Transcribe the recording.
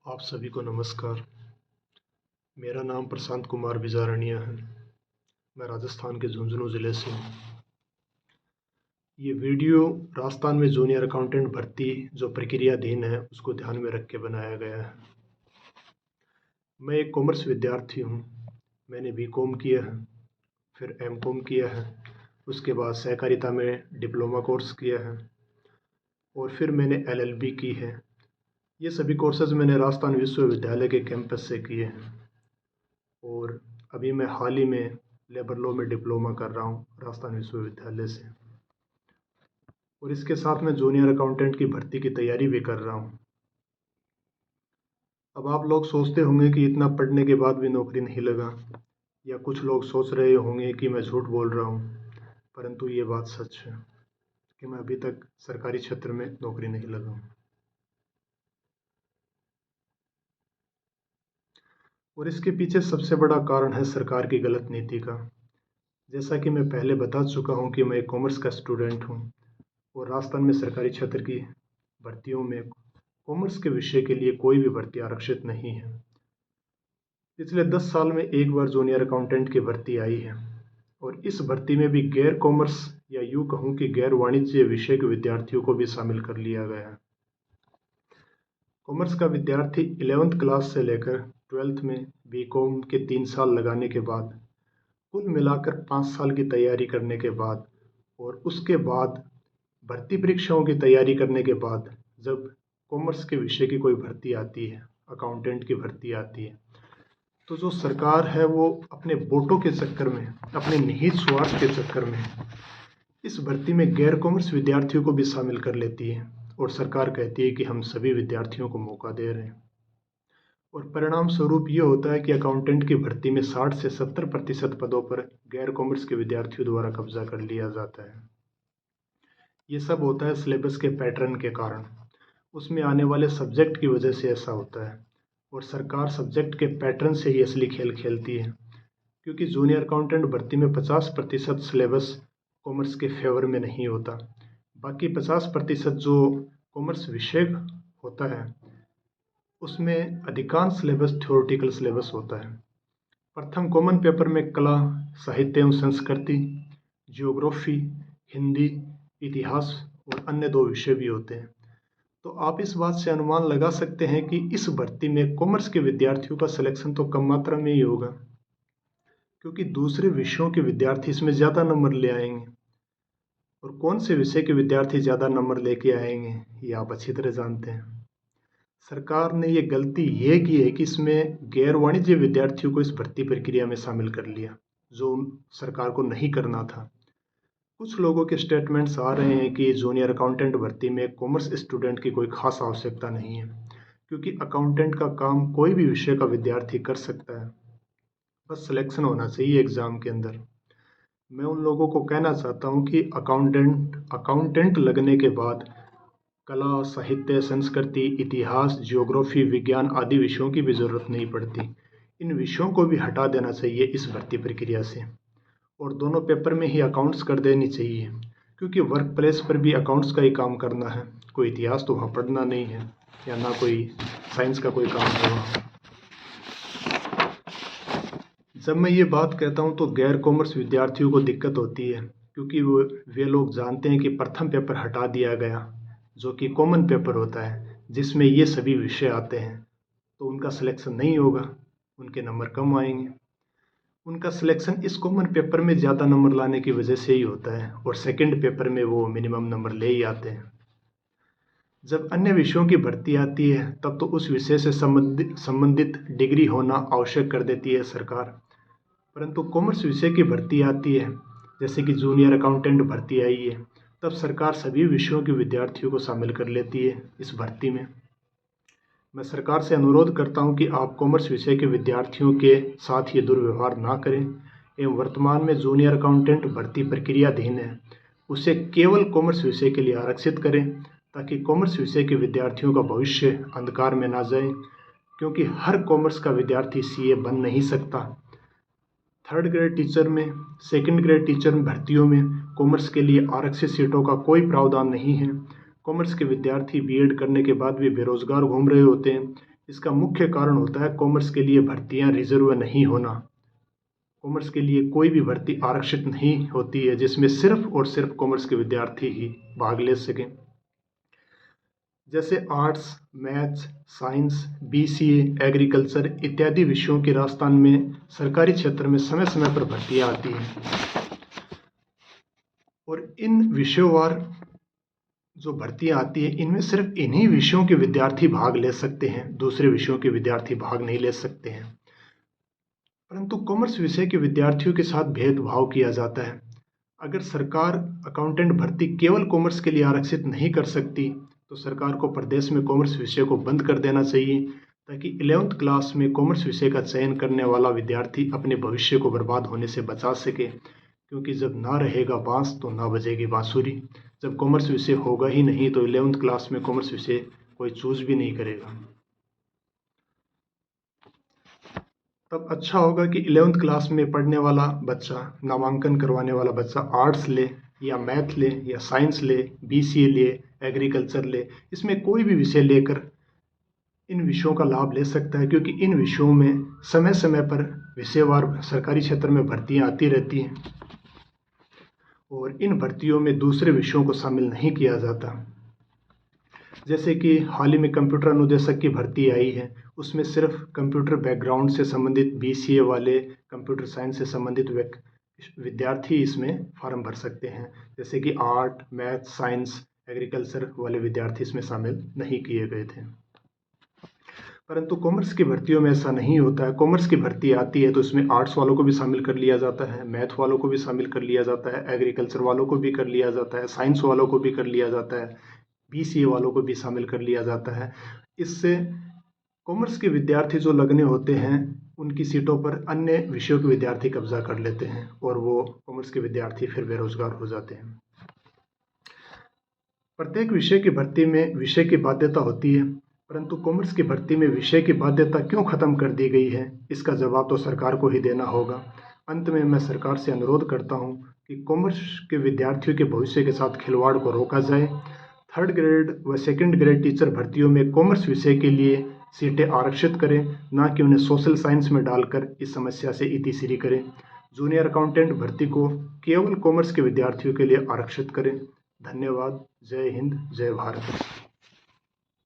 आप सभी को नमस्कार। मेरा नाम प्रशांत कुमार बिजारनिया है। मैं राजस्थान के झुंझुनू ज़िले से हूँ। ये वीडियो राजस्थान में जूनियर अकाउंटेंट भर्ती जो प्रक्रियाधीन है उसको ध्यान में रख के बनाया गया है। मैं एक कॉमर्स विद्यार्थी हूँ। मैंने बीकॉम किया है, फिर एमकॉम किया है, उसके बाद सहकारिता में डिप्लोमा कोर्स किया है और फिर मैंने एलएलबी की है। ये सभी कोर्सेज मैंने राजस्थान विश्वविद्यालय के कैंपस से किए हैं और अभी मैं हाल ही में लेबर लॉ में डिप्लोमा कर रहा हूँ राजस्थान विश्वविद्यालय से। और इसके साथ मैं जूनियर अकाउंटेंट की भर्ती की तैयारी भी कर रहा हूँ। अब आप लोग सोचते होंगे कि इतना पढ़ने के बाद भी नौकरी नहीं लगा, या कुछ लोग सोच रहे होंगे कि मैं झूठ बोल रहा हूँ, परंतु ये बात सच है कि मैं अभी तक सरकारी क्षेत्र में नौकरी नहीं लगा हूँ। और इसके पीछे सबसे बड़ा कारण है सरकार की गलत नीति का। जैसा कि मैं पहले बता चुका हूँ कि मैं एक कॉमर्स का स्टूडेंट हूँ और राजस्थान में सरकारी क्षेत्र की भर्तियों में कॉमर्स के विषय के लिए कोई भी भर्ती आरक्षित नहीं है। पिछले 10 साल में एक बार जूनियर अकाउंटेंट की भर्ती आई है और इस भर्ती में भी गैर कॉमर्स या यूँ कहूँ कि गैर वाणिज्य विषय के विद्यार्थियों को भी शामिल कर लिया गया है। कॉमर्स का विद्यार्थी 11th क्लास से लेकर 12th में बीकॉम के 3 साल लगाने के बाद कुल मिलाकर 5 साल की तैयारी करने के बाद और उसके बाद भर्ती परीक्षाओं की तैयारी करने के बाद जब कॉमर्स के विषय की कोई भर्ती आती है, अकाउंटेंट की भर्ती आती है, तो जो सरकार है वो अपने वोटों के चक्कर में, अपने निहित स्वार्थ के चक्कर में इस भर्ती में गैर कॉमर्स विद्यार्थियों को भी शामिल कर लेती है और सरकार कहती है कि हम सभी विद्यार्थियों को मौका दे रहे हैं। और परिणाम स्वरूप ये होता है कि अकाउंटेंट की भर्ती में 60 से 70% पदों पर गैर कॉमर्स के विद्यार्थियों द्वारा कब्जा कर लिया जाता है। ये सब होता है सिलेबस के पैटर्न के कारण, उसमें आने वाले सब्जेक्ट की वजह से ऐसा होता है। और सरकार सब्जेक्ट के पैटर्न से ही असली खेल खेलती है, क्योंकि जूनियर अकाउंटेंट भर्ती में 50% सिलेबस कॉमर्स के फेवर में नहीं होता। बाकी 50% जो कॉमर्स विषय होता है उसमें अधिकांश सिलेबस थ्योरेटिकल सिलेबस होता है। प्रथम कॉमन पेपर में कला, साहित्य एवं संस्कृति, जियोग्राफी, हिंदी, इतिहास और अन्य 2 विषय भी होते हैं। तो आप इस बात से अनुमान लगा सकते हैं कि इस भर्ती में कॉमर्स के विद्यार्थियों का सिलेक्शन तो कम मात्रा में ही होगा, क्योंकि दूसरे विषयों के विद्यार्थी इसमें ज़्यादा नंबर ले आएंगे। और कौन से विषय के विद्यार्थी ज़्यादा नंबर लेके आएंगे ये आप अच्छी तरह जानते हैं। सरकार ने ये गलती ये की है कि इसमें गैर वाणिज्य विद्यार्थियों को इस भर्ती प्रक्रिया में शामिल कर लिया, जो सरकार को नहीं करना था। कुछ लोगों के स्टेटमेंट्स आ रहे हैं कि जूनियर अकाउंटेंट भर्ती में कॉमर्स स्टूडेंट की कोई खास आवश्यकता नहीं है, क्योंकि अकाउंटेंट का काम कोई भी विषय का विद्यार्थी कर सकता है, बस सिलेक्शन होना चाहिए एग्ज़ाम के अंदर। मैं उन लोगों को कहना चाहता हूँ कि अकाउंटेंट लगने के बाद कला, साहित्य, संस्कृति, इतिहास, जियोग्राफी, विज्ञान आदि विषयों की भी ज़रूरत नहीं पड़ती। इन विषयों को भी हटा देना चाहिए इस भर्ती प्रक्रिया से और दोनों पेपर में ही अकाउंट्स कर देनी चाहिए, क्योंकि वर्क प्लेस पर भी अकाउंट्स का ही काम करना है। कोई इतिहास तो वहाँ पढ़ना नहीं है या ना कोई साइंस का कोई काम है वहाँ। जब मैं ये बात कहता हूँ तो गैर कॉमर्स विद्यार्थियों को दिक्कत होती है, क्योंकि वे लोग जानते हैं कि प्रथम पेपर हटा दिया गया, जो कि कॉमन पेपर होता है जिसमें ये सभी विषय आते हैं, तो उनका सिलेक्शन नहीं होगा, उनके नंबर कम आएंगे। उनका सिलेक्शन इस कॉमन पेपर में ज़्यादा नंबर लाने की वजह से ही होता है और सेकंड पेपर में वो मिनिमम नंबर ले ही आते हैं। जब अन्य विषयों की भर्ती आती है तब तो उस विषय से संबंधित डिग्री होना आवश्यक कर देती है सरकार, परंतु कॉमर्स विषय की भर्ती आती है, जैसे कि जूनियर अकाउंटेंट भर्ती आई है, तब सरकार सभी विषयों के विद्यार्थियों को शामिल कर लेती है इस भर्ती में। मैं सरकार से अनुरोध करता हूं कि आप कॉमर्स विषय के विद्यार्थियों के साथ ये दुर्व्यवहार ना करें एवं वर्तमान में जूनियर अकाउंटेंट भर्ती प्रक्रियाधीन है उसे केवल कॉमर्स विषय के लिए आरक्षित करें, ताकि कॉमर्स विषय के विद्यार्थियों का भविष्य अंधकार में ना जाए, क्योंकि हर कॉमर्स का विद्यार्थी सीए बन नहीं सकता। 3rd ग्रेड टीचर में, 2nd ग्रेड टीचर भर्तियों में कॉमर्स के लिए आरक्षित सीटों का कोई प्रावधान नहीं है। कॉमर्स के विद्यार्थी बीएड करने के बाद भी बेरोजगार घूम रहे होते हैं, इसका मुख्य कारण होता है कॉमर्स के लिए भर्तियां रिजर्व नहीं होना। कॉमर्स के लिए कोई भी भर्ती आरक्षित नहीं होती है जिसमें सिर्फ और सिर्फ कॉमर्स के विद्यार्थी ही भाग ले सकें। जैसे arts, maths, science, BCA, agriculture इत्यादि विषयों की राजस्थान में सरकारी क्षेत्र में समय समय पर भर्तियां आती हैं और इन विषयवार जो भर्तियां आती है इनमें सिर्फ इन्हीं विषयों के विद्यार्थी भाग ले सकते हैं, दूसरे विषयों के विद्यार्थी भाग नहीं ले सकते हैं। परंतु कॉमर्स विषय के विद्यार्थियों के साथ भेदभाव किया जाता है। अगर सरकार अकाउंटेंट भर्ती केवल कॉमर्स के लिए आरक्षित नहीं कर सकती तो सरकार को प्रदेश में कॉमर्स विषय को बंद कर देना चाहिए ताकि 11th क्लास में कॉमर्स विषय का चयन करने वाला विद्यार्थी अपने भविष्य को बर्बाद होने से बचा सके। क्योंकि जब ना रहेगा बांस तो ना बजेगी बांसुरी। जब कॉमर्स विषय होगा ही नहीं तो 11th क्लास में कॉमर्स विषय कोई चूज भी नहीं करेगा। तब अच्छा होगा कि 11th क्लास में पढ़ने वाला बच्चा, नामांकन करवाने वाला बच्चा आर्ट्स ले या मैथ ले या साइंस ले, बीसीए ले, एग्रीकल्चर ले, इसमें कोई भी विषय लेकर इन विषयों का लाभ ले सकता है क्योंकि इन विषयों में समय समय पर विषयवार सरकारी क्षेत्र में भर्तियां आती रहती हैं और इन भर्तियों में दूसरे विषयों को शामिल नहीं किया जाता। जैसे कि हाल ही में कंप्यूटर अनुदेशक की भर्ती आई है, उसमें सिर्फ कंप्यूटर बैकग्राउंड से संबंधित बीसीए वाले, कंप्यूटर साइंस से संबंधित विद्यार्थी इसमें फॉर्म भर सकते हैं। जैसे कि आर्ट, मैथ, साइंस, एग्रीकल्चर वाले विद्यार्थी इसमें शामिल नहीं किए गए थे। परंतु कॉमर्स की भर्तियों में ऐसा नहीं होता है। कॉमर्स की भर्ती आती है तो उसमें आर्ट्स वालों को भी शामिल कर लिया जाता है, मैथ वालों को भी शामिल कर लिया जाता है, एग्रीकल्चर वालों को भी कर लिया जाता है, साइंस वालों को भी कर लिया जाता है, बीसीए वालों को भी शामिल कर लिया जाता है। इससे कॉमर्स के विद्यार्थी जो लगने होते हैं उनकी सीटों पर अन्य विषयों के विद्यार्थी कब्जा कर लेते हैं और वो कॉमर्स के विद्यार्थी फिर बेरोजगार हो जाते हैं। प्रत्येक विषय की भर्ती में विषय की बाध्यता होती है, परंतु कॉमर्स की भर्ती में विषय की बाध्यता क्यों खत्म कर दी गई है, इसका जवाब तो सरकार को ही देना होगा। अंत में मैं सरकार से अनुरोध करता हूं कि कॉमर्स के विद्यार्थियों के भविष्य के साथ खिलवाड़ को रोका जाए। 3rd ग्रेड व 2nd ग्रेड टीचर भर्तियों में कॉमर्स विषय के लिए सीटें आरक्षित करें, ना कि उन्हें सोशल साइंस में डालकर इस समस्या से इतिश्री करें। जूनियर अकाउंटेंट भर्ती को केवल कॉमर्स के विद्यार्थियों के लिए आरक्षित करें। धन्यवाद। जय हिंद, जय भारत।